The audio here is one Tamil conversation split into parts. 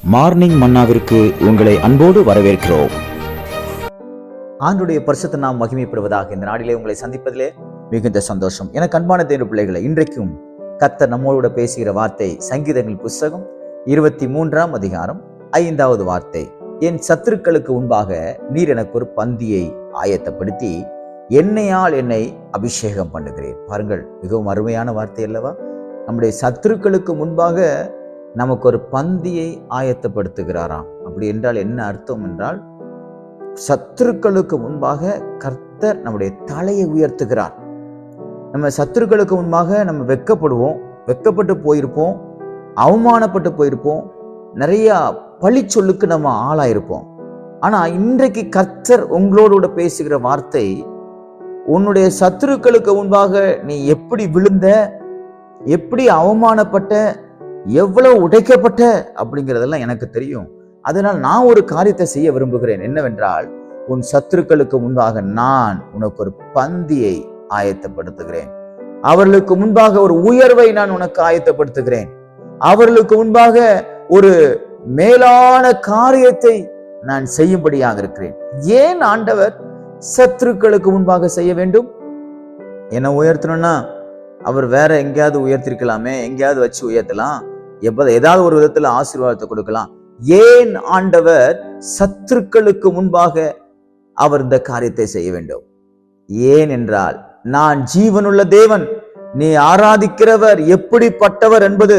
மார்னிங் மன்னாவிற்கு உங்களை அன்போடு வரவேற்கிறோம். ஆண்டுடைய பரிசுத்த நாம் மகிமைப்படுவதாக. இந்த நாளிலே உங்களை சந்திப்பதிலே மிகுந்த சந்தோஷம். எனக்கு அன்பான தேவ பிள்ளைகளை, இன்றைக்கும் கர்த்தர் நம்மோடு பேசுகிற வார்த்தை சங்கீதங்கள் புஸ்தகம் 23ஆம் அதிகாரம் 5வது வார்த்தை. என் சத்துருக்களுக்கு முன்பாக நீர் எனக்கு ஒரு பந்தியை ஆயத்தப்படுத்தி எண்ணெயால் என்னை அபிஷேகம் பண்ணுகிறேன். பாருங்கள், மிகவும் அருமையான வார்த்தை அல்லவா? நம்முடைய சத்துருக்களுக்கு முன்பாக நமக்கு ஒரு பந்தியை ஆயத்தப்படுத்துகிறாராம். அப்படி என்றால் என்ன அர்த்தம் என்றால், சத்துருக்களுக்கு முன்பாக கர்த்தர் நம்முடைய தலையை உயர்த்துகிறார். நம்ம சத்துருக்களுக்கு முன்பாக நம்ம வெட்கப்பட்டு போயிருப்போம், அவமானப்பட்டு போயிருப்போம், நிறைய பழி சொல்லுக்கு நம்ம ஆளாயிருப்போம். ஆனா இன்றைக்கு கர்த்தர் உங்களோட பேசுகிற வார்த்தை, உன்னுடைய சத்துருக்களுக்கு முன்பாக நீ எப்படி விழுந்த, எப்படி அவமானப்பட்ட, எவ்வளவு உடைக்கப்பட்ட அப்படிங்கிறதெல்லாம் எனக்கு தெரியும். அதனால் நான் ஒரு காரியத்தை செய்ய விரும்புகிறேன். என்னவென்றால், உன் சத்துருக்களுக்கு முன்பாக நான் உனக்கு ஒரு பந்தியை ஆயத்தப்படுத்துகிறேன். அவர்களுக்கு முன்பாக ஒரு உயர்வை நான் உனக்கு ஆயத்தப்படுத்துகிறேன். அவர்களுக்கு முன்பாக ஒரு மேலான காரியத்தை நான் செய்யும்படியாக இருக்கிறேன். ஏன் ஆண்டவர் சத்துருக்களுக்கு முன்பாக செய்ய வேண்டும்? என்ன உயர்த்தணும்னா அவர் வேற எங்கேயாவது உயர்த்திருக்கலாமே, எங்கேயாவது வச்சு உயர்த்தலாம், ஏதாவது ஒரு விதத்துல ஆசீர்வாதத்தை கொடுக்கலாம். ஏன் ஆண்டவர் சத்துருக்களுக்கு முன்பாக அவர் இந்த காரியத்தை செய்ய வேண்டும்? ஏன் என்றால், நான் ஜீவனுள்ள தேவன், நீ ஆராதிக்கிறவர் எப்படிப்பட்டவர் என்பது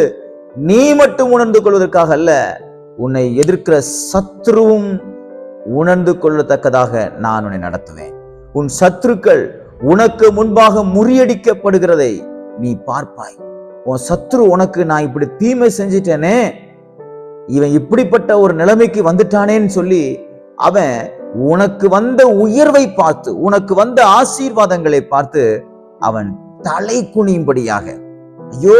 நீ மட்டும் உணர்ந்து கொள்வதற்காக அல்ல, உன்னை எதிர்க்கிற சத்ருவும் உணர்ந்து கொள்ளத்தக்கதாக நான் உன்னை நடத்துவேன். உன் சத்துருக்கள் உனக்கு முன்பாக முறியடிக்கப்படுகிறதை நீ பார்ப்பாய். உன் சத்ரு உனக்கு, நான் இப்படி தீமை செஞ்சிட்டேனே, இவன் இப்படிப்பட்ட ஒரு நிலைமைக்கு வந்துட்டானேன்னு சொல்லி அவன் உனக்கு வந்த உயர்வை பார்த்து, உனக்கு வந்த ஆசீர்வாதங்களை பார்த்து அவன் தலை குனியும்படியாக, ஐயோ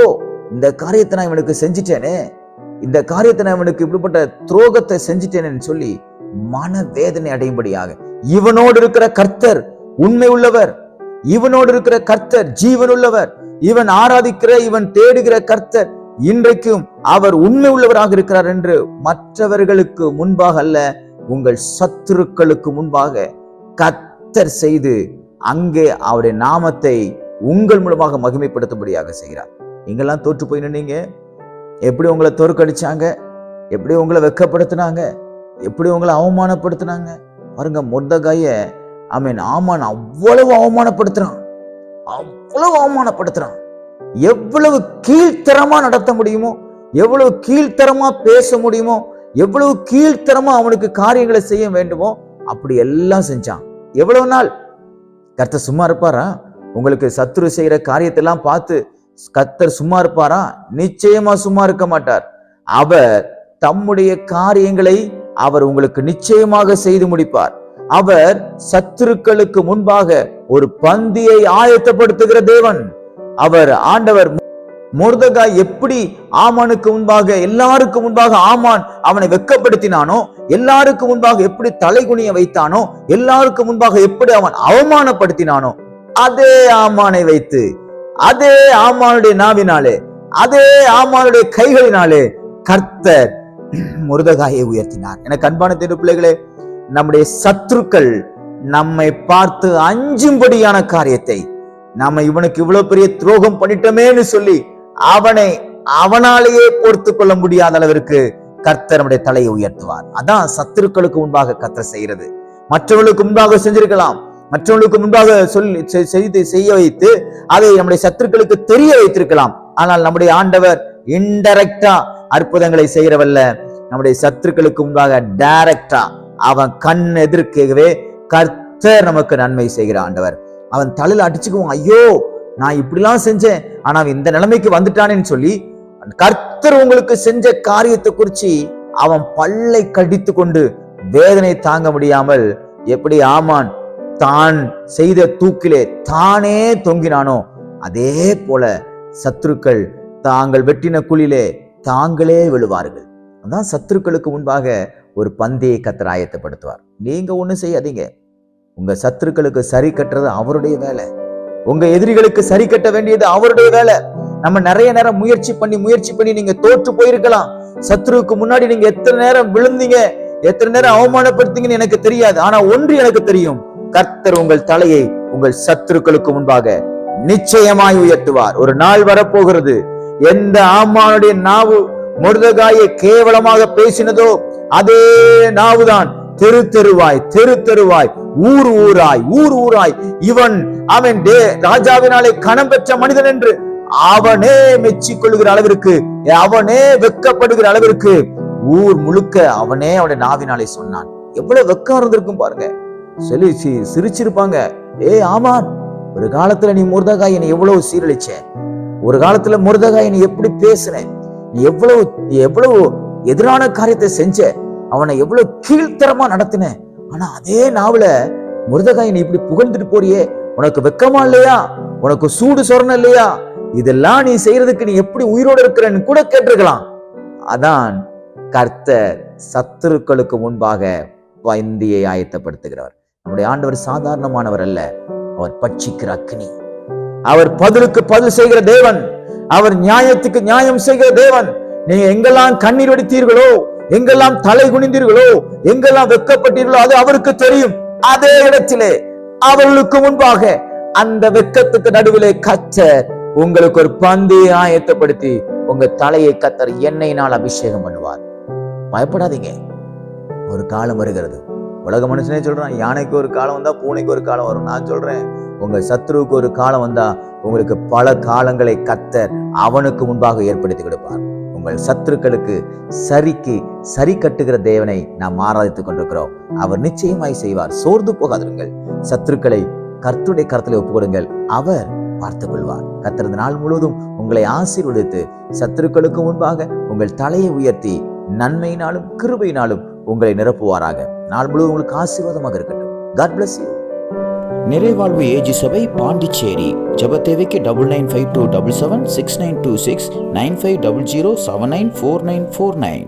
இந்த காரியத்தை நான் இவனுக்கு செஞ்சிட்டேனே, இந்த காரியத்தை நான் இவனுக்கு இப்படிப்பட்ட துரோகத்தை செஞ்சிட்டேனேன்னு சொல்லி மனவேதனை அடையும்படியாக, இவனோடு இருக்கிற கர்த்தர் உண்மை உள்ளவர், இவனோடு இருக்கிற கர்த்தர் ஜீவன் உள்ளவர், இவன் ஆராதிக்கிற, இவன் தேடுகிற கர்த்தர் இன்றைக்கும் அவர் உண்மை உள்ளவராக இருக்கிறார் என்று மற்றவர்களுக்கு முன்பாக அல்ல, உங்கள் சத்துருக்களுக்கு முன்பாக கர்த்தர் செய்து அங்கே அவருடைய நாமத்தை உங்கள் மூலமாக மகிமைப்படுத்தும்படியாக செய்கிறார். நீங்கெல்லாம் தோற்று போய் நின்னீங்க, எப்படி உங்களை தோற்கடிச்சாங்க, எப்படி உங்களை வெட்கப்படுத்தினாங்க, எப்படி உங்களை அவமானப்படுத்தினாங்க. பாருங்க, மொர்தெகாய ஆமான் அவ்வளவு அவமானப்படுத்துறான், எவ்வளவு கீழ்த்தரமா நடத்த முடியுமோ, எவ்வளவு கீழ்த்தரமா பேச முடியுமோ, எவ்வளவு கீழ்த்தரமா அவனுக்கு காரியங்களை செய்ய வேண்டுமோ அப்படி எல்லாம் செஞ்சான். எவ்வளவு நாள் கர்த்தர் சும்மா இருப்பாரா? உங்களுக்கு சத்துரு செய்யற காரியத்தெல்லாம் பார்த்து கர்த்தர் சும்மா இருப்பாரா? நிச்சயமா சும்மா இருக்க மாட்டார். அவர் தம்முடைய காரியங்களை அவர் உங்களுக்கு நிச்சயமாக செய்து முடிப்பார். அவர் சத்துருக்களுக்கு முன்பாக ஒரு பந்தியை ஆயத்தப்படுத்துகிற தேவன். அவர் ஆண்டவர் மொர்தெகாய் எப்படி ஆமானுக்கு முன்பாக, எல்லாருக்கும் முன்பாக ஆமான் அவனை வெட்கப்படுத்தினானோ, எல்லாருக்கும் முன்பாக எப்படி தலைகுனிய வைத்தானோ, எல்லாருக்கும் முன்பாக எப்படி அவன் அவமானப்படுத்தினானோ, அதே ஆமானை வைத்து, அதே ஆமானுடைய நாவினாலே, அதே ஆமானுடைய கைகளினாலே கர்த்தர் மொர்தெகாயை உயர்த்தினார். எனக்கு அன்பான தேவ பிள்ளைகளே, நம்முடைய சத்துருக்கள் நம்மை பார்த்து அஞ்சும்படியான காரியத்தை, நாம இவனுக்கு இவ்வளவு பெரிய துரோகம் பண்ணிட்டோமேன்னு சொல்லி அவனாலேயே பொறுத்து கொள்ள முடியாத அளவிற்கு கர்த்தர் நம்முடைய தலையை உயர்த்துவார். அதான் சத்துருக்களுக்கு முன்பாக கர்த்தர் செய்யறது. மற்றவர்களுக்கு முன்பாக செஞ்சிருக்கலாம், மற்றவர்களுக்கு முன்பாக செய்ய வைத்து அதை நம்முடைய சத்துருக்களுக்கு தெரிய வைத்திருக்கலாம். ஆனால் நம்முடைய ஆண்டவர் இன்டைரக்டா அற்புதங்களை செய்யறவல்ல, நம்முடைய சத்துருக்களுக்கு முன்பாக டைரக்டா அவன் கண் எதிர்க்கவே கர்த்தர் நமக்கு நன்மை செய்கிற ஆண்டவர். அவன் தலையில அடிச்சுக்குவான், ஐயோ நான் இப்படிலாம் செஞ்சேன், ஆனா இந்த நிலைமைக்கு வந்துட்டானேன்னு சொல்லி கர்த்தர் உங்களுக்கு செஞ்ச காரியத்தை குறிச்சு அவன் பல்லை கடித்து கொண்டு வேதனை தாங்க முடியாமல், எப்படி ஆமான் தான் செய்த தூக்கிலே தானே தொங்கினானோ அதே போல சத்துருக்கள் தாங்கள் வெட்டின குழியிலே தாங்களே விழுவார்கள். அதான் சத்துருக்களுக்கு முன்பாக ஒரு பந்தியை கர்த்தர் ஆயத்தப்படுத்துவார். நீங்க ஒண்ணு செய்யாதீங்க, உங்க சத்துருக்களுக்கு சரி கட்டுறது அவருடைய வேலை, உங்க எதிரிகளுக்கு சரி கட்ட வேண்டியது அவருடைய வேலை. நம்ம நிறைய நேரம் முயற்சி பண்ணி நீங்க தோற்று போயிருக்கலாம். சத்துருவுக்கு முன்னாடி நீங்க எத்தனை நேரம் விழுந்தீங்க, எத்தனை நேரம் அவமானப்படுத்தீங்கன்னு எனக்கு தெரியாது. ஆனா ஒன்று எனக்கு தெரியும், கர்த்தர் உங்கள் தலையை உங்கள் சத்துருக்களுக்கு முன்பாக நிச்சயமாய் உயர்த்துவார். ஒரு நாள் வரப்போகிறது, எந்த ஆமானுடைய நாவு மொர்தெகாயை கேவலமாக பேசினதோ அதே நாவுதான் தெரு தெருவாய் ஊர் ஊராய் இவன் அவன் ராஜாவினாலே கணம் பெற்ற மனிதன் என்று அவனே மெச்சிக்கொள்ளுகிற அளவிற்கு, அவனே வெட்கப்படுகிற அளவிற்கு ஊர் முழுக்க அவனே அவனுடைய நாவினாலே சொன்னான். எவ்வளவு வெக்கம் இருந்திருக்கும் பாருங்க. சிரிச்சிருப்பாங்க. ஆமான், ஒரு காலத்துல நீ மொர்தெகாயை நீ எவ்வளவு சீரழிச்ச, ஒரு காலத்துல மொர்தெகாயை நீ எப்படி பேசின, நீ எவ்வளவு எதிரான காரியத்தை செஞ்ச, அவனை எவ்வளவு கீழ்த்தரமா நடத்தின. ஆனா அதே நாவல மொர்தெகாயை நீ இப்படி புகழ்ந்துட்டு போறியே, உனக்கு வெக்கமா இல்லையா, உனக்கு சூடு சொரணம் இல்லையா, இதெல்லாம் நீ செய்யறதுக்கு நீ எப்படி உயிரோடு இருக்கிறன்னு கூட கேட்டிருக்கலாம். அதான் கர்த்தர் சத்துருக்களுக்கு முன்பாக பந்தியை ஆயத்தப்படுத்துகிறவர். நம்முடைய ஆண்டவர் சாதாரணமானவர் அல்ல, அவர் பட்சிக்கிற அக்னி, அவர் பதிலுக்கு பதில் செய்கிற தேவன், அவர் நியாயத்துக்கு நியாயம் செய்கிற தேவன். நீங்க எங்கெல்லாம் கண்ணீர் வடித்தீர்களோ, எங்கெல்லாம் தலை குனிந்தீர்களோ, எங்கெல்லாம் வெட்கப்பட்டீர்களோ அது அவருக்கு தெரியும். அதே இடத்திலே அவர்களுக்கு முன்பாக அந்த வெட்கத்துக்கு நடுவிலே கர்த்தர் உங்களுக்கு ஒரு பந்தியை ஆயத்தப்படுத்தி உங்க தலையை கர்த்தர் எண்ணெயினால் அபிஷேகம் பண்ணுவார். பயப்படாதீங்க, ஒரு காலம் வருகிறது. உலக மனுஷனே சொல்றான், யானைக்கு ஒரு காலம் வந்தா பூனைக்கு ஒரு காலம் வரும். நான் சொல்றேன், உங்க சத்துருவுக்கு ஒரு காலம் வந்தா உங்களுக்கு பல காலங்களை கர்த்தர் அவனுக்கு முன்பாக ஏற்படுத்தி கொடுப்பார். உங்கள் சத்துருக்களுக்கு சரி கட்டுகிற தேவனை நாம் ஆராதித்துக் கொண்டிருக்கிறோம். அவர் நிச்சயமாய் செய்வார். சோர்ந்து போகாதிருங்கள். சத்துருக்களை கர்த்தருடைய கரத்திலே ஒப்புக்கொடுங்கள், அவர் பார்த்துக் கொள்வார். கர்த்தர் இந்த நாள் முழுவதும் உங்களை ஆசீர்வதித்து சத்துருக்களுக்கு முன்பாக உங்கள் தலையை உயர்த்தி நன்மையினாலும் கிருபையினாலும் உங்களை நிரப்புவாராக. நாள் முழுவதும் உங்களுக்கு ஆசீர்வாதமாக இருக்கட்டும். God bless you. நிறைவாழ்வு ஏஜி சபை பாண்டிச்சேரி. ஜெப தேவைக்கு 9952776926 9500794949.